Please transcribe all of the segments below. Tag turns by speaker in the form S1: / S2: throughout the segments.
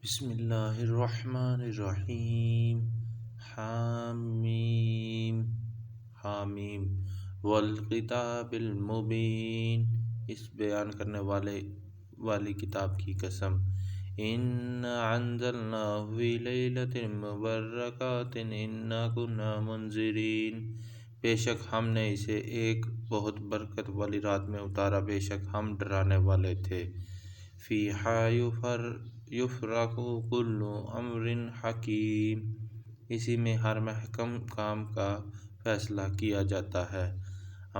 S1: بسم اللہ الرحمن الرحیم۔ حامیم حامیم والکتاب المبین، اس بیان کرنے والی کتاب کی قسم۔ اِنَّا أَنزَلْنَاهُ فِي لَيْلَةٍ مُبَارَكَةٍ إِنَّا كُنَّا مُنذِرِينَ، بے شک ہم نے اسے ایک بہت برکت والی رات میں اتارا، بے شک ہم ڈرانے والے تھے۔ فِيهَا یفرق کل امر حکیم، اسی میں ہر محکم کام کا فیصلہ کیا جاتا ہے۔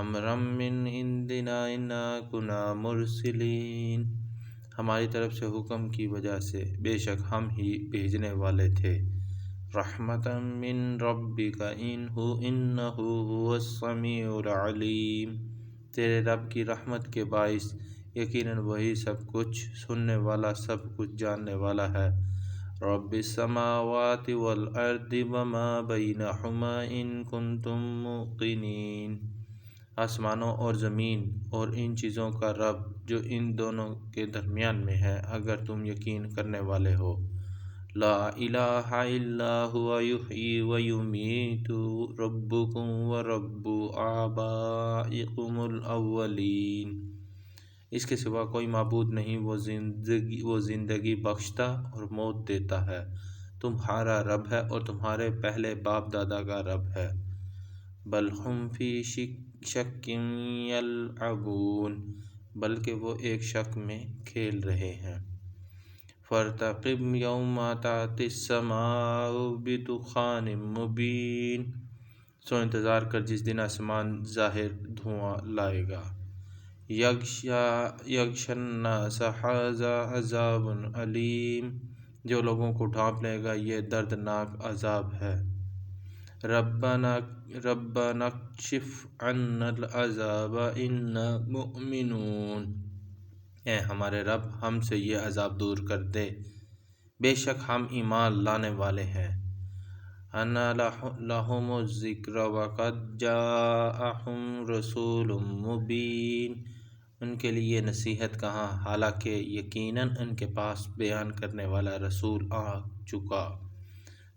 S1: امرا من عندنا انا کنا مرسلین، ہماری طرف سے حکم کی وجہ سے بے شک ہم ہی بھیجنے والے تھے۔ رحمتا من ربک انہ هو السمیع العلیم، تیرے رب کی رحمت کے باعث یقیناً وہی سب کچھ سننے والا، سب کچھ جاننے والا ہے۔ رب السماوات والارض وما بینہما ان کنتم موقنین، آسمانوں اور زمین اور ان چیزوں کا رب جو ان دونوں کے درمیان میں ہے، اگر تم یقین کرنے والے ہو۔ لا الہ الا هو یحیی ویمیت ربکم ورب آبائکم الاولین، اس کے سوا کوئی معبود نہیں، وہ زندگی بخشتا اور موت دیتا ہے، تمہارا رب ہے اور تمہارے پہلے باپ دادا کا رب ہے۔ بل ہم فی شک یلعبون، بلکہ وہ ایک شک میں کھیل رہے ہیں۔ فارتقب یوم تأتی السماء بدخان مبین، سو انتظار کر جس دن آسمان ظاہر دھواں لائے گا۔ یغشی الناس ھذا عذاب علیم، جو لوگوں کو ڈھانپ لے گا یہ دردناک عذاب ہے۔ ربنا اکشف عنا العذاب انا مؤمنون، اے ہمارے رب ہم سے یہ عذاب دور کر دے، بے شک ہم ایمان لانے والے ہیں۔ انا لہم الذکر وقد جاءہم رسول مبین، ان کے لیے نصیحت کہاں، حالانکہ یقیناً ان کے پاس بیان کرنے والا رسول آ چکا۔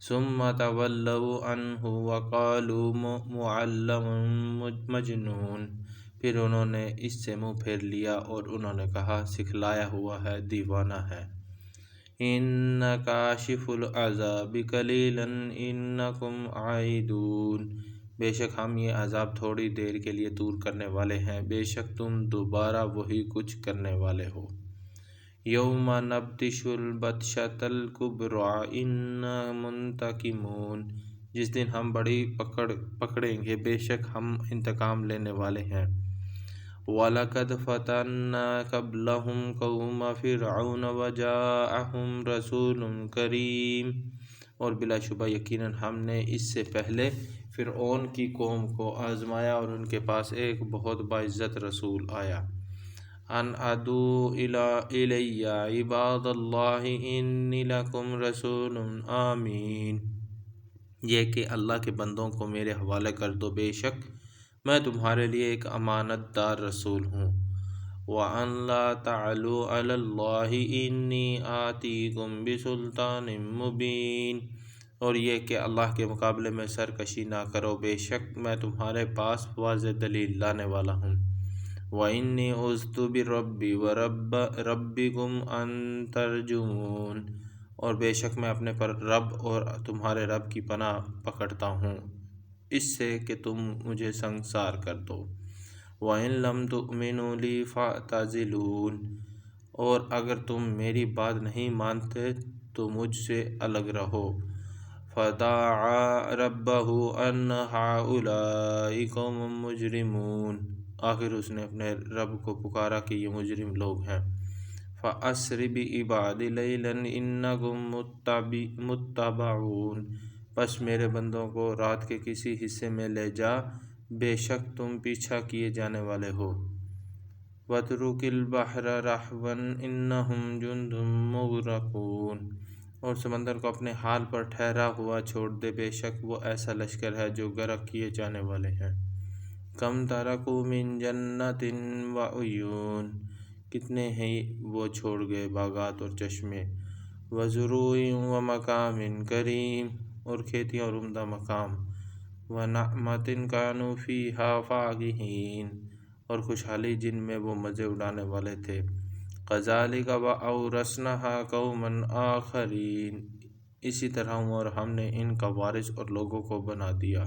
S1: ثم تولوا عنہ وقالوا معلم مجنون، پھر انہوں نے اس سے منہ پھیر لیا اور انہوں نے کہا سکھلایا ہوا ہے، دیوانہ ہے۔ ان کاشف العذاب قلیلا انکم عائدون، بے شک ہم یہ عذاب تھوڑی دیر کے لیے دور کرنے والے ہیں، بے شک تم دوبارہ وہی کچھ کرنے والے ہو۔ یوم نبطش البطشۃ الکبریٰ انا منتقمون، جس دن ہم بڑی پکڑیں گے، بے شک ہم انتقام لینے والے ہیں۔ وَلَقَدْ فَتَنَّا قَبْلَهُمْ قَوْمَ فِرْعَوْنَ وَجَاءَهُمْ رَسُولٌ کریم، اور بلا شبہ یقیناً ہم نے اس سے پہلے فرعون کی قوم کو آزمایا اور ان کے پاس ایک بہت باعزت رسول آیا۔ ان ادعوا الی عباد اللہ انی لکم رسول امین، یہ کہ اللہ کے بندوں کو میرے حوالے کر دو، بے شک میں تمہارے لیے ایک امانت دار رسول ہوں۔ وَأَن لَا تَعْلُوا عَلَى اللَّهِ إِنِّي آتِيكُم بِسُلْطَانٍ مُّبِينٍ، اور یہ کہ اللہ کے مقابلے میں سرکشی نہ کرو، بے شک میں تمہارے پاس واضح دلیل لانے والا ہوں۔ وَإِنِّي عُذْتُ بِرَبِّي وَرَبِّكُمْ أَن تَرْجُمُونِ، اور بے شک میں اپنے رب اور تمہارے رب کی پناہ پکڑتا ہوں اس سے کہ تم مجھے سنگسار کر دو۔ وَإِن لَّمْ تُؤْمِنُوا لِي فَاعْتَزِلُونِ، اور اگر تم میری بات نہیں مانتے تو مجھ سے الگ رہو۔ فَدَعَا رَبَّهُ أَنَّ هَٰؤُلَاءِ قَوْمٌ مُّجْرِمُونَ، آخر اس نے اپنے رب کو پکارا کہ یہ مجرم لوگ ہیں۔ فَأَسْرِ بِعِبَادِي لَيْلًا إِنَّكُم مُّتَّبَعُونَ، پس میرے بندوں کو رات کے کسی حصے میں لے جا، بے شک تم پیچھا کیے جانے والے ہو۔ وَاتْرُکِ الْبَحْرَ رَهْوًا إِنَّهُمْ جُندٌ مُّغْرَقُونَ، اور سمندر کو اپنے حال پر ٹھہرا ہوا چھوڑ دے، بے شک وہ ایسا لشکر ہے جو غرق کیے جانے والے ہیں۔ کم ترکوا من جنات وعیون، کتنے ہی وہ چھوڑ گئے باغات اور چشمے۔ وزروع ومقام کریم، اور کھیتیاں اور عمدہ مقام، ونعمت کانوا فیہا فاکہین، اور خوشحالی جن میں وہ مزے اڑانے والے تھے۔ کذالک وأورثناھا قوما آخرین، اسی طرح اور ہم نے ان کا وارث اور لوگوں کو بنا دیا۔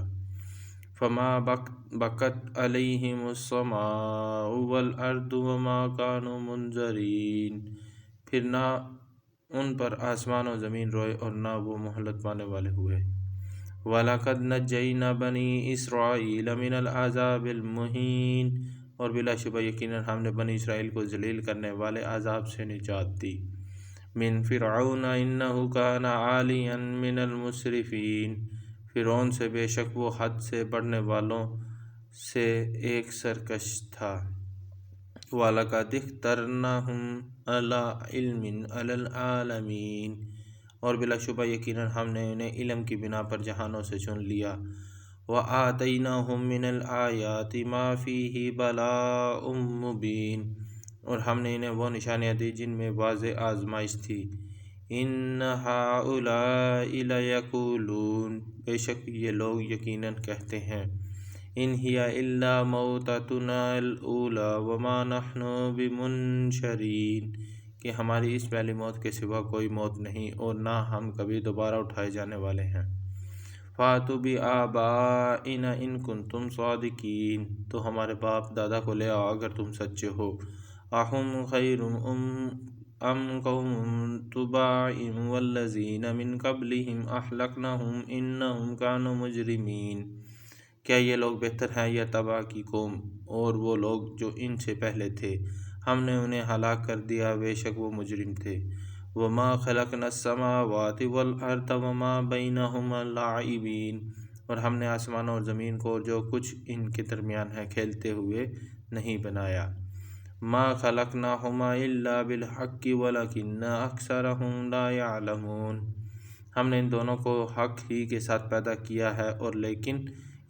S1: فما بکت علیہم السماء والارض وما کانوا منظرین، پھر نہ ان پر آسمان و زمین روئے اور نہ وہ مہلت پانے والے ہوئے۔ وَلَقَدْ نَجَّيْنَا بَنِي إِسْرَائِيلَ مِنَ الْعَذَابِ الْمُهِينِ، اور بلا شبہ یقیناً ہم نے بنی اسرائیل کو ذلیل کرنے والے عذاب سے نجات دی۔ من فرعون انہ کان عالیا من المسرفین، فرعون سے بے شک وہ حد سے بڑھنے والوں سے ایک سرکش تھا۔ وَلَقَدِ اخْتَرْنَاهُمْ عَلَىٰ عِلْمٍ عَلَى الْعَالَمِينَ، اور بلا شبہ یقیناً ہم نے انہیں علم کی بنا پر جہانوں سے چن لیا۔ وَآتَيْنَاهُم مِّنَ الْآيَاتِ مَا فِيهِ بَلَاءٌ مُّبِينٌ، اور ہم نے انہیں وہ نشانیاں دی جن میں واضح آزمائش تھی۔ إِنَّ هَٰؤُلَاءِ لَيَقُولُونَ، بے شک یہ لوگ یقیناً کہتے ہیں، إِنْ هِيَ إِلَّا مَوْتَتُنَا الْأُولَىٰ وَمَا نَحْنُ بِمُنشَرِينَ، کہ ہماری اس پہلی موت کے سوا کوئی موت نہیں اور نہ ہم کبھی دوبارہ اٹھائے جانے والے ہیں۔ فَأْتُوا بِآبَائِنَا إِن كُنتُمْ صَادِقِينَ، تو ہمارے باپ دادا کو لے آؤ اگر تم سچے ہو۔ أَهُمْ خَيْرٌ أَمْ قَوْمُ تُبَعٍ وَالَّذِينَ مِن قَبْلِهِمْ أَهْلَكْنَاهُمْ إِنَّهُمْ كَانُوا مُجْرِمِينَ، کیا یہ لوگ بہتر ہیں یا تبع کی قوم اور وہ لوگ جو ان سے پہلے تھے؟ ہم نے انہیں ہلاک کر دیا، بے شک وہ مجرم تھے۔ وَمَا خَلَقْنَا السَّمَاوَاتِ وَالْأَرْضَ وَمَا بَيْنَهُمَا لَاعِبِينَ، اور ہم نے آسمانوں اور زمین کو اور جو کچھ ان کے درمیان ہے کھیلتے ہوئے نہیں بنایا۔ مَا خَلَقْنَاهُمَا إِلَّا بِالْحَقِّ وَلَٰكِنَّ أَكْثَرَهُمْ لَا يَعْلَمُونَ، ہم نے ان دونوں کو حق ہی کے ساتھ پیدا کیا ہے اور لیکن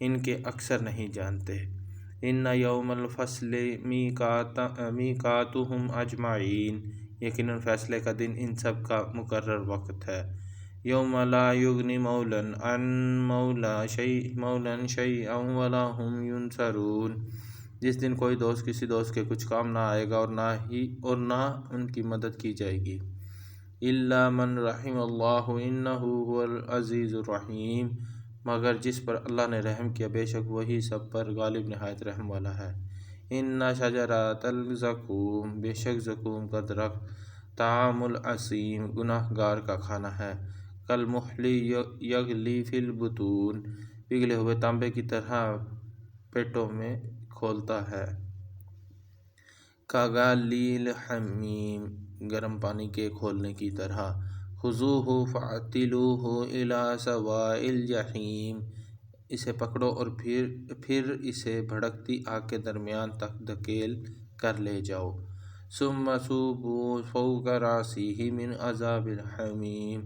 S1: ان کے اکثر نہیں جانتے۔ إِنَّ يَوْمَ الْفَصْلِ مِيقَاتُهُمْ أَجْمَعِينَ، یقیناً فیصلے کا دن ان سب کا مقرر وقت ہے۔ يَوْمَ لَا يُغْنِي مَوْلًى عَن مَوْلًى شَيْئًا وَلَا هُمْ يُنصَرُونَ، جس دن کوئی دوست کسی دوست کے کچھ کام نہ آئے گا اور نہ ان کی مدد کی جائے گی۔ إِلَّا مَن رَحِمَ اللَّهُ إِنَّهُ هُوَ الْعَزِيزُ الرَّحِيمُ، مگر جس پر اللہ نے رحم کیا بے شک وہی سب پر غالب نہایت رحم والا ہے۔ إِنَّ شَجَرَتَ الزَّقُومِ، بے شک زقوم کا درخت، طعام الأثیم، گناہ گار کا کھانا ہے۔ کالمہل یغلی فی البطون، پگھلے ہوئے تانبے کی طرح پیٹوں میں کھولتا ہے۔ کغلی الحمیم، گرم پانی کے کھولنے کی طرح۔ خذوہ فاعتلوہ الی سواء الجحیم، اسے پکڑو اور پھر اسے بھڑکتی آگ کے درمیان تک دھکیل کر لے جاؤ۔ ثم صبوا فوق رأسہ من عذاب الحمیم،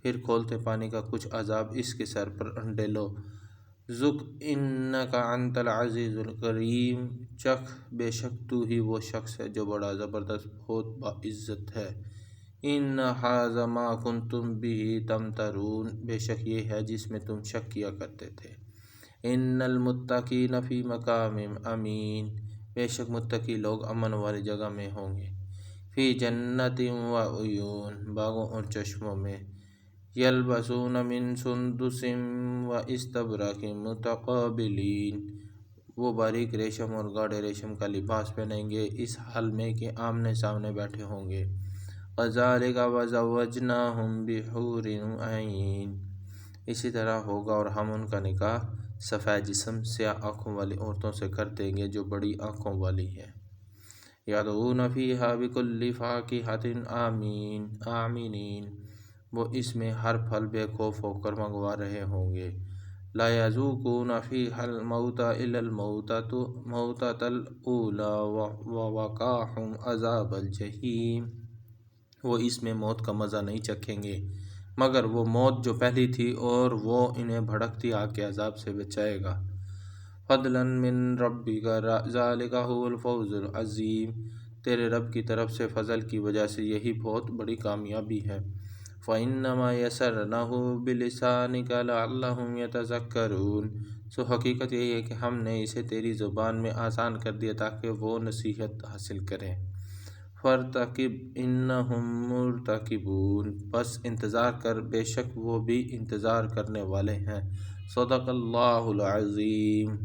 S1: پھر کھولتے پانی کا کچھ عذاب اس کے سر پر ڈالو۔ ذق انک انت العزیز الکریم، چکھ بے شک تو ہی وہ شخص ہے جو بڑا زبردست بہت باعزت ہے۔ ان ھذا ما کنتم بہ تمترون، بے شک یہ ہے جس میں تم شک کیا کرتے تھے۔ ان المتقین فی مقام امین، بے شک متقی لوگ امن والی جگہ میں ہوں گے۔ فی جنت و عیون، باغوں اور چشموں میں۔ یلبسون من سندس و استبرق متقابلین، وہ باریک ریشم اور گاڑھے ریشم کا لباس پہنیں گے اس حال میں کہ آمنے سامنے بیٹھے ہوں گے۔ کذالک وزوجناہم بحور عین، اسی طرح ہوگا اور ہم ان کا نکاح سفید جسم سیاہ آنکھوں والی عورتوں سے کر دیں گے جو بڑی آنکھوں والی ہیں۔ یدعون فیہا بکل فاکہۃ آمنین، وہ اس میں ہر پھل بے خوف ہو کر منگوا رہے ہوں گے۔ لا یذوقون فیہا الموت الا الموتۃ الاولی ووقاہم عذاب الجحیم، وہ اس میں موت کا مزہ نہیں چکھیں گے مگر وہ موت جو پہلی تھی اور وہ انہیں بھڑکتی آگ کے عذاب سے بچائے گا۔ فضلا من ربک ذلک ھو الفوز العظیم، تیرے رب کی طرف سے فضل کی وجہ سے یہی بہت بڑی کامیابی ہے۔ فَإِنَّمَا يَسَّرْنَاهُ بِلِسَانِكَ لَعَلَّهُمْ يَتَذَكَّرُونَ، سو حقیقت یہی ہے کہ ہم نے اسے تیری زبان میں آسان کر دیا تاکہ وہ نصیحت حاصل کریں۔ فَارْتَقِبْ إِنَّهُمْ مُرْتَقِبُونَ، بس انتظار کر، بے شک وہ بھی انتظار کرنے والے ہیں۔ صدق اللہ العظیم۔